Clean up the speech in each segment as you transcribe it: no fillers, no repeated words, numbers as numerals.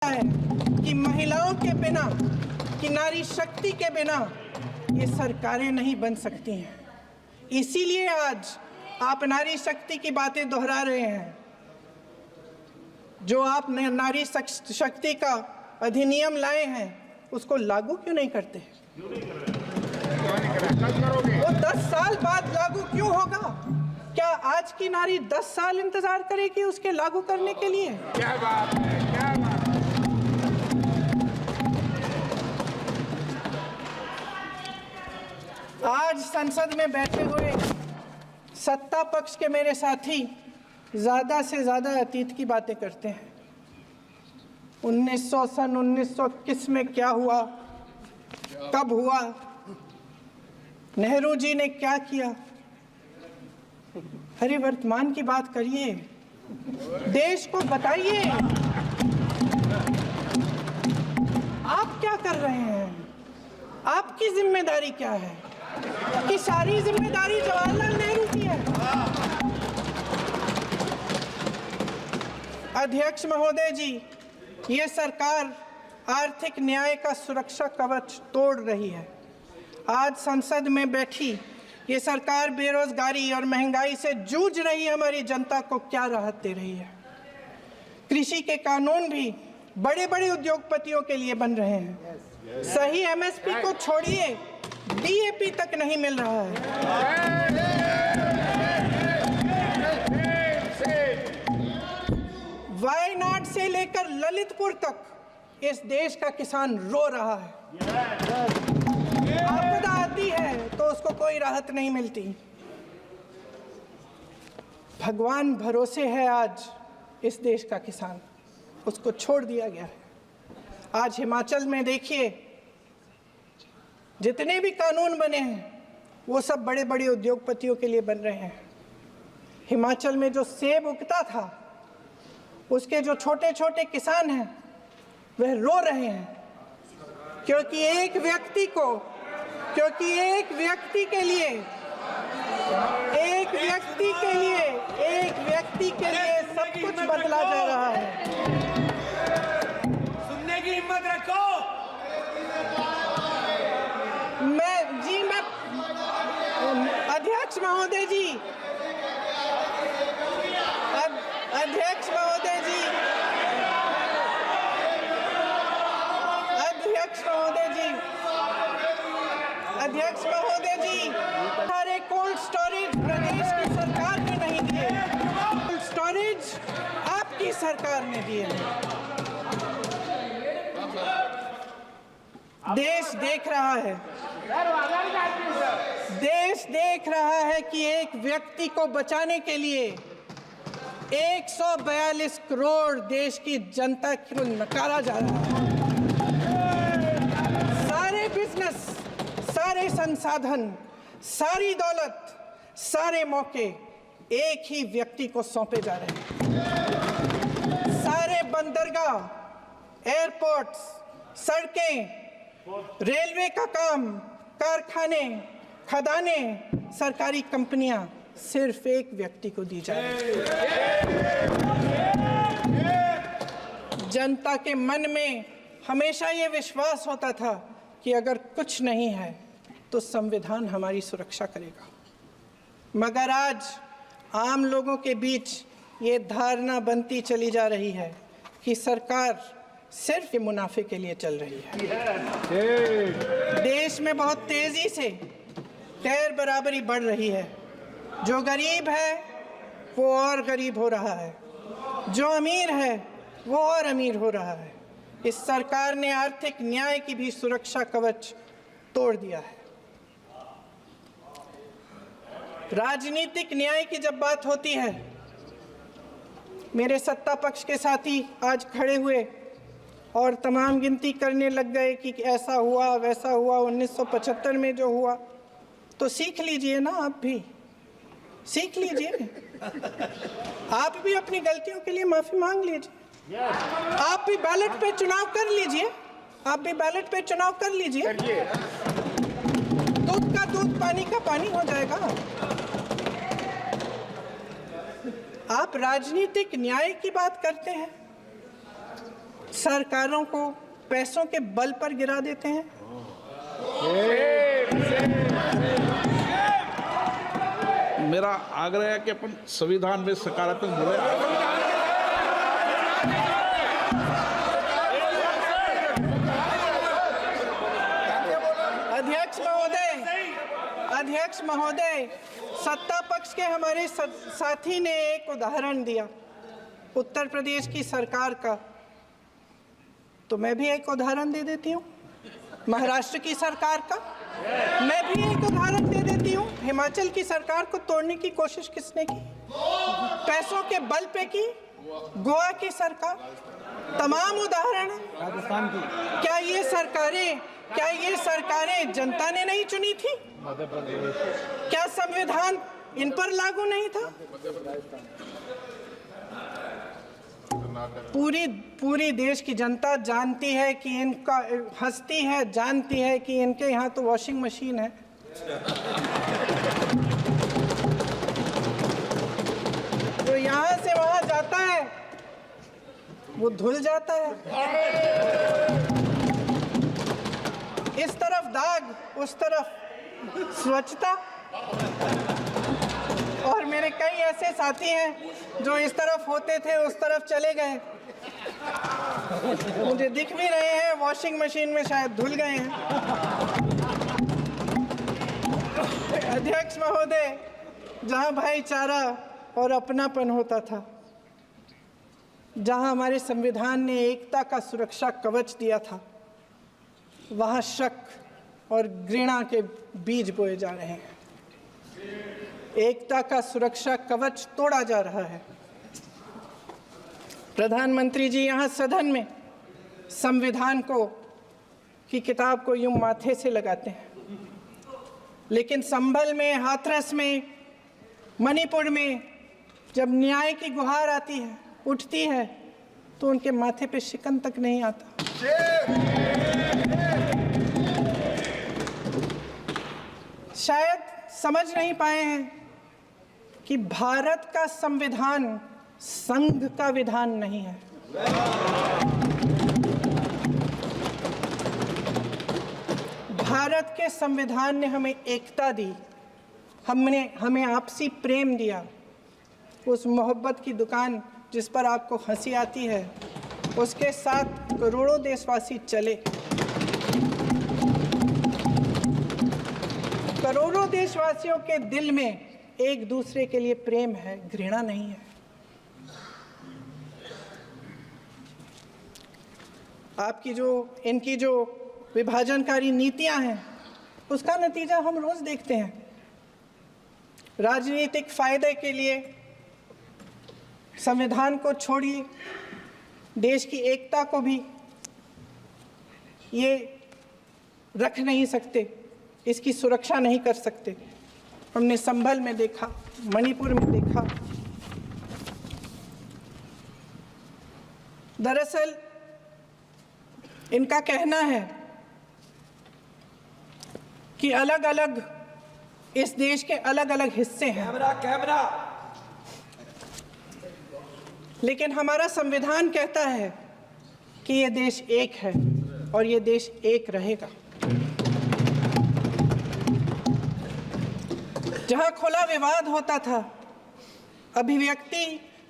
है कि महिलाओं के बिना, कि नारी शक्ति के बिना ये सरकारें नहीं बन सकती हैं। इसीलिए आज आप नारी शक्ति की बातें दोहरा रहे हैं। जो आप नारी शक्ति का अधिनियम लाए हैं उसको लागू क्यों नहीं करते? वो 10 साल बाद लागू क्यों होगा? क्या आज की नारी 10 साल इंतजार करेगी उसके लागू करने के लिए? क्या बात है, क्या बात। आज संसद में बैठे हुए सत्ता पक्ष के मेरे साथी ज्यादा से ज्यादा अतीत की बातें करते हैं। 1921 में क्या हुआ, कब हुआ, नेहरू जी ने क्या किया। अरे वर्तमान की बात करिए, देश को बताइए आप क्या कर रहे हैं, आपकी जिम्मेदारी क्या है? कि सारी जिम्मेदारी जवाहरलाल नेहरू की है। अध्यक्ष महोदय जी, ये सरकार आर्थिक न्याय का सुरक्षा कवच तोड़ रही है। आज संसद में बैठी ये सरकार बेरोजगारी और महंगाई से जूझ रही हमारी जनता को क्या राहत दे रही है? कृषि के कानून भी बड़े बड़े उद्योगपतियों के लिए बन रहे हैं। सही एमएसपी को छोड़िए, डीएपी तक नहीं मिल रहा है। वायनाड से लेकर ललितपुर तक इस देश का किसान रो रहा है। आपदा आती है तो उसको कोई राहत नहीं मिलती। भगवान भरोसे है आज इस देश का किसान, उसको छोड़ दिया गया है। आज हिमाचल में देखिए, जितने भी कानून बने हैं वो सब बड़े बड़े उद्योगपतियों के लिए बन रहे हैं। हिमाचल में जो सेब उगता था उसके जो छोटे छोटे किसान हैं वह रो रहे हैं, क्योंकि एक व्यक्ति के लिए सब कुछ बदला जा रहा है। सुनने की हिम्मत रखो। अध्यक्ष महोदय जी, सारे कोल्ड स्टोरेज प्रदेश की सरकार ने नहीं दिए, कोल्ड स्टोरेज आपकी सरकार ने दिए। देश देख रहा है कि एक व्यक्ति को बचाने के लिए 142 करोड़ देश की जनता को नकारा जा रहा है। सारे बिजनेस, सारे संसाधन, सारी दौलत, सारे मौके एक ही व्यक्ति को सौंपे जा रहे हैं। सारे बंदरगाह, एयरपोर्ट्स, सड़कें, रेलवे का काम, कारखाने, खदाने, सरकारी कंपनियां सिर्फ एक व्यक्ति को दी जा रही है। जनता के मन में हमेशा ये विश्वास होता था कि अगर कुछ नहीं है तो संविधान हमारी सुरक्षा करेगा, मगर आज आम लोगों के बीच ये धारणा बनती चली जा रही है कि सरकार सिर्फ मुनाफे के लिए चल रही है। देश में बहुत तेजी से गैर बराबरी बढ़ रही है। जो गरीब है वो और गरीब हो रहा है, जो अमीर है वो और अमीर हो रहा है। इस सरकार ने आर्थिक न्याय की भी सुरक्षा कवच तोड़ दिया है। राजनीतिक न्याय की जब बात होती है, मेरे सत्ता पक्ष के साथी आज खड़े हुए और तमाम गिनती करने लग गए कि ऐसा हुआ वैसा हुआ, 1975 में जो हुआ। तो सीख लीजिए ना, आप भी सीख लीजिए। आप भी अपनी गलतियों के लिए माफी मांग लीजिए। आप भी बैलेट पे चुनाव कर लीजिए। दूध का दूध, पानी का पानी हो जाएगा। आप राजनीतिक न्याय की बात करते हैं, सरकारों को पैसों के बल पर गिरा देते हैं। मेरा आग्रह है कि अपन संविधान में सकारात्मक बोले। अध्यक्ष महोदय, सत्ता पक्ष के हमारे साथी ने एक उदाहरण दिया उत्तर प्रदेश की सरकार का, तो मैं भी एक उदाहरण दे देती हूँ महाराष्ट्र की सरकार का। मैं भी एक उदाहरण दे देती हूँ हिमाचल की सरकार को तोड़ने की कोशिश किसने की, पैसों के बल पे की, गोवा की सरकार। तमाम उदाहरण राजस्थान की। क्या ये सरकारें जनता ने नहीं चुनी थी? क्या संविधान इन पर लागू नहीं था? पूरी देश की जनता जानती है कि इनका हंसती है, जानती है कि इनके यहाँ तो वॉशिंग मशीन है। जो यहाँ से वहाँ जाता है वो धुल जाता है। इस तरफ दाग, उस तरफ स्वच्छता। और मेरे कई ऐसे साथी हैं जो इस तरफ होते थे उस तरफ चले गए, मुझे दिख भी रहे हैं, वॉशिंग मशीन में शायद धुल गए हैं। अध्यक्ष महोदय, जहां भाईचारा और अपनापन होता था, जहां हमारे संविधान ने एकता का सुरक्षा कवच दिया था, वहां शक और घृणा के बीज बोए जा रहे हैं। एकता का सुरक्षा कवच तोड़ा जा रहा है। प्रधानमंत्री जी यहाँ सदन में संविधान की किताब को यूं माथे से लगाते हैं, लेकिन संभल में, हाथरस में, मणिपुर में जब न्याय की गुहार आती है, उठती है, तो उनके माथे पे शिकन तक नहीं आता। शायद समझ नहीं पाए हैं कि भारत का संविधान संघ का विधान नहीं है। भारत के संविधान ने हमें एकता दी, हमें आपसी प्रेम दिया। उस मोहब्बत की दुकान जिस पर आपको हंसी आती है, उसके साथ करोड़ों देशवासी चले। करोड़ों देशवासियों के दिल में एक दूसरे के लिए प्रेम है, घृणा नहीं है। इनकी जो विभाजनकारी नीतियां हैं, उसका नतीजा हम रोज देखते हैं। राजनीतिक फायदे के लिए संविधान को छोड़िए, देश की एकता को भी ये रख नहीं सकते, इसकी सुरक्षा नहीं कर सकते। हमने संभल में देखा, मणिपुर में देखा। दरअसल इनका कहना है कि अलग अलग इस देश के अलग अलग हिस्से हैं। कैमरा। लेकिन हमारा संविधान कहता है कि ये देश एक है और ये देश एक रहेगा। जहां खुला विवाद होता था, अभिव्यक्ति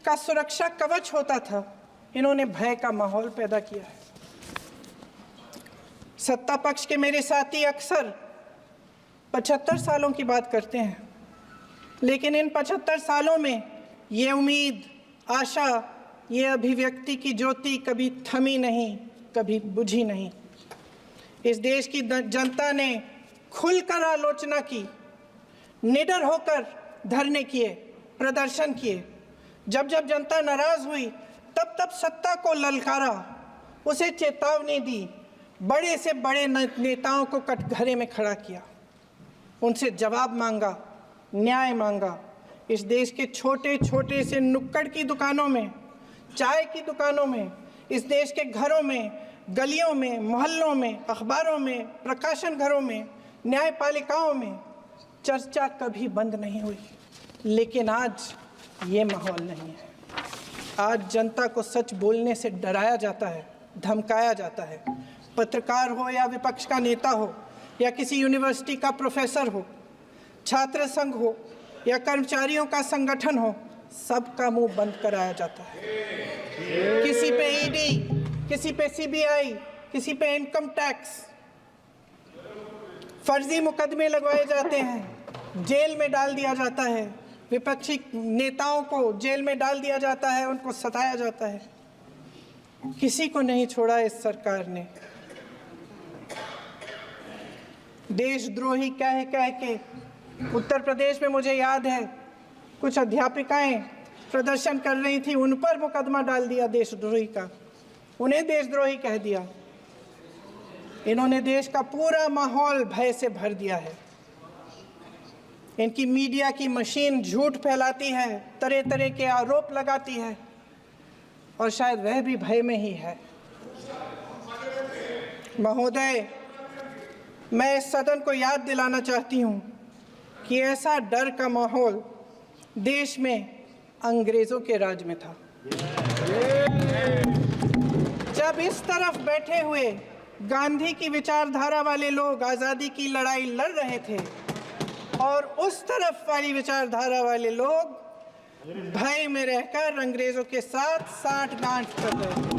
का सुरक्षा कवच होता था, इन्होंने भय का माहौल पैदा किया है। सत्ता पक्ष के मेरे साथी अक्सर 75 सालों की बात करते हैं, लेकिन इन 75 सालों में ये उम्मीद, आशा, ये अभिव्यक्ति की ज्योति कभी थमी नहीं, कभी बुझी नहीं। इस देश की जनता ने खुलकर आलोचना की, निडर होकर धरने किए, प्रदर्शन किए। जब जब जनता नाराज हुई, तब तब सत्ता को ललकारा, उसे चेतावनी दी, बड़े से बड़े नेताओं को कटघरे में खड़ा किया, उनसे जवाब मांगा, न्याय मांगा। इस देश के छोटे छोटे से नुक्कड़ की दुकानों में, चाय की दुकानों में, इस देश के घरों में, गलियों में, मोहल्लों में, अखबारों में, प्रकाशन घरों में, न्यायपालिकाओं में चर्चा कभी बंद नहीं हुई। लेकिन आज ये माहौल नहीं है। आज जनता को सच बोलने से डराया जाता है, धमकाया जाता है। पत्रकार हो या विपक्ष का नेता हो या किसी यूनिवर्सिटी का प्रोफेसर हो, छात्र संघ हो या कर्मचारियों का संगठन हो, सबका मुंह बंद कराया जाता है। किसी पे ईडी, किसी पे सीबीआई, किसी पे इनकम टैक्स, फर्जी मुकदमे लगवाए जाते हैं, जेल में डाल दिया जाता है, विपक्षी नेताओं को जेल में डाल दिया जाता है, उनको सताया जाता है। किसी को नहीं छोड़ा इस सरकार ने। देशद्रोही कह कह के उत्तर प्रदेश में मुझे याद है कुछ अध्यापिकाएं प्रदर्शन कर रही थी, उन पर मुकदमा डाल दिया देशद्रोही का, उन्हें देशद्रोही कह दिया। इन्होंने देश का पूरा माहौल भय से भर दिया है। इनकी मीडिया की मशीन झूठ फैलाती है, तरह तरह के आरोप लगाती है, और शायद वह भी भय में ही है। महोदय, मैं इस सदन को याद दिलाना चाहती हूँ कि ऐसा डर का माहौल देश में अंग्रेजों के राज में था। जब इस तरफ बैठे हुए गांधी की विचारधारा वाले लोग आज़ादी की लड़ाई लड़ रहे थे और उस तरफ वाली विचारधारा वाले लोग भय में रहकर अंग्रेजों के साथ साठगांठ कर रहे थे।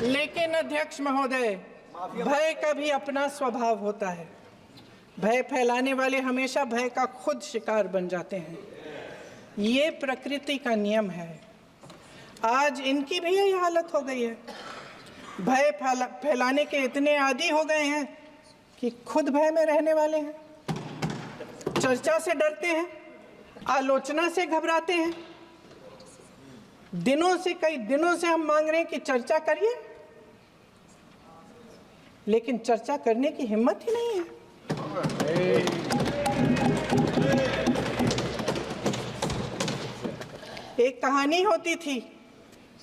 लेकिन अध्यक्ष महोदय, भय का भी अपना स्वभाव होता है। भय फैलाने वाले हमेशा भय का खुद शिकार बन जाते हैं। ये प्रकृति का नियम है। आज इनकी भी यही हालत हो गई है। भय फैलाने के इतने आदी हो गए हैं कि खुद भय में रहने वाले हैं। चर्चा से डरते हैं, आलोचना से घबराते हैं। कई दिनों से हम मांग रहे हैं कि चर्चा करिए, लेकिन चर्चा करने की हिम्मत ही नहीं है। एक कहानी होती थी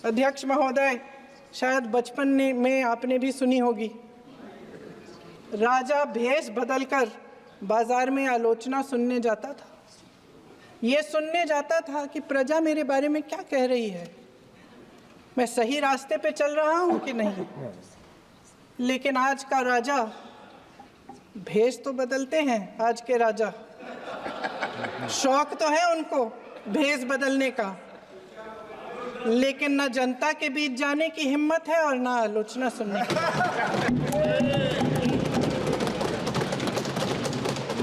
अध्यक्ष महोदय, शायद बचपन में आपने भी सुनी होगी। राजा भेष बदलकर बाजार में आलोचना सुनने जाता था। ये सुनने जाता था कि प्रजा मेरे बारे में क्या कह रही है, मैं सही रास्ते पे चल रहा हूं कि नहीं। लेकिन आज का राजा, भेष तो बदलते हैं आज के राजा, शौक तो है उनको भेष बदलने का, लेकिन न जनता के बीच जाने की हिम्मत है और न आलोचना सुनने की।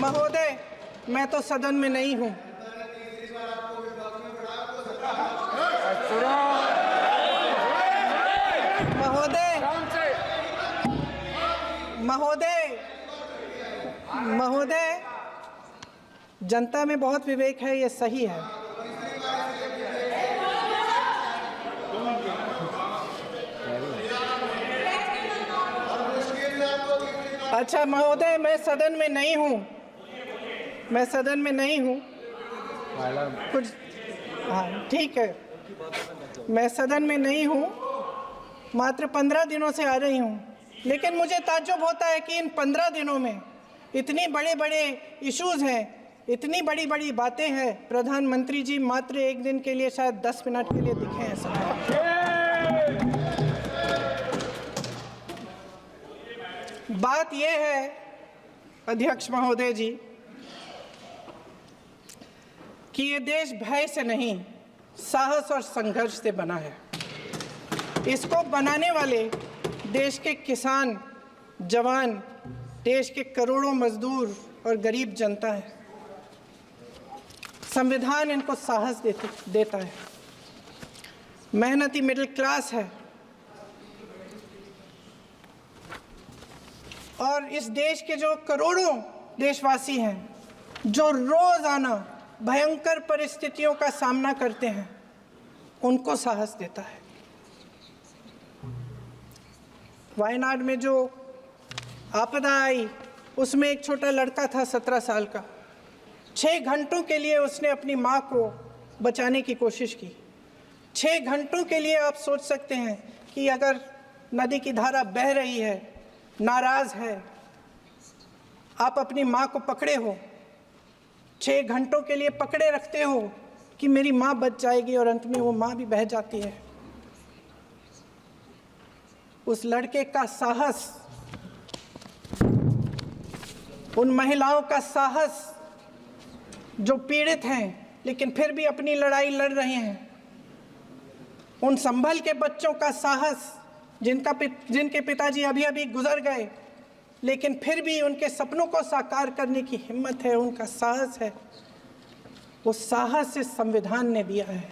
महोदय, मैं तो सदन में नहीं हूं। महोदय, जनता में बहुत विवेक है, ये सही है। अच्छा महोदय, मैं सदन में नहीं हूँ। कुछ हाँ ठीक है, मैं सदन में नहीं हूँ, मात्र 15 दिनों से आ रही हूँ। लेकिन मुझे ताज्जुब होता है कि इन 15 दिनों में इतनी बड़े इश्यूज हैं, इतनी बड़ी बातें हैं। प्रधानमंत्री जी मात्र एक दिन के लिए, शायद 10 मिनट के लिए दिखे हैं सब। बात यह है अध्यक्ष महोदय जी कि ये देश भय से नहीं, साहस और संघर्ष से बना है। इसको बनाने वाले देश के किसान, जवान, देश के करोड़ों मजदूर और गरीब जनता है। संविधान इनको साहस देता है। मेहनती मिडिल क्लास है। और इस देश के जो करोड़ों देशवासी हैं, जो रोजाना भयंकर परिस्थितियों का सामना करते हैं, उनको साहस देता है। वायनाड में जो आपदा आई, उसमें एक छोटा लड़का था 17 साल का। 6 घंटों के लिए उसने अपनी माँ को बचाने की कोशिश की। 6 घंटों के लिए आप सोच सकते हैं कि अगर नदी की धारा बह रही है, नाराज है, आप अपनी माँ को पकड़े हो, 6 घंटों के लिए पकड़े रखते हो कि मेरी माँ बच जाएगी और अंत में वो माँ भी बह जाती है। उस लड़के का साहस, उन महिलाओं का साहस जो पीड़ित हैं लेकिन फिर भी अपनी लड़ाई लड़ रहे हैं, उन संभल के बच्चों का साहस जिनके पिताजी अभी अभी गुजर गए लेकिन फिर भी उनके सपनों को साकार करने की हिम्मत है, उनका साहस है, वो साहस इस संविधान ने दिया है।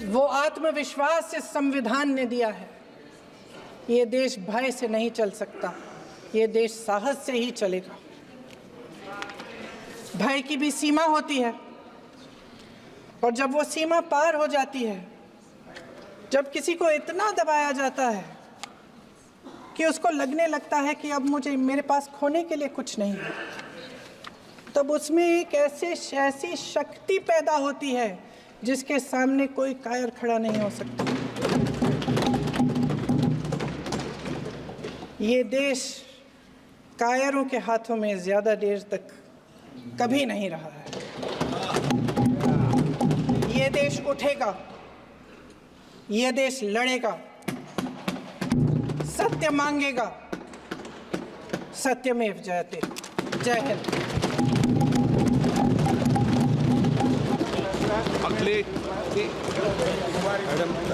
वो आत्मविश्वास इस संविधान ने दिया है। ये देश भय से नहीं चल सकता, ये देश साहस से ही चलेगा। भय की भी सीमा होती है और जब वो सीमा पार हो जाती है, जब किसी को इतना दबाया जाता है कि उसको लगने लगता है कि अब मेरे पास खोने के लिए कुछ नहीं है, तब उसमें एक ऐसी शक्ति पैदा होती है जिसके सामने कोई कायर खड़ा नहीं हो सकता। ये देश कायरों के हाथों में ज़्यादा देर तक कभी नहीं रहा है। ये देश उठेगा, ये देश लड़ेगा, सत्य मांगेगा, सत्यमेव जयते। जय हिंद। अखिलेश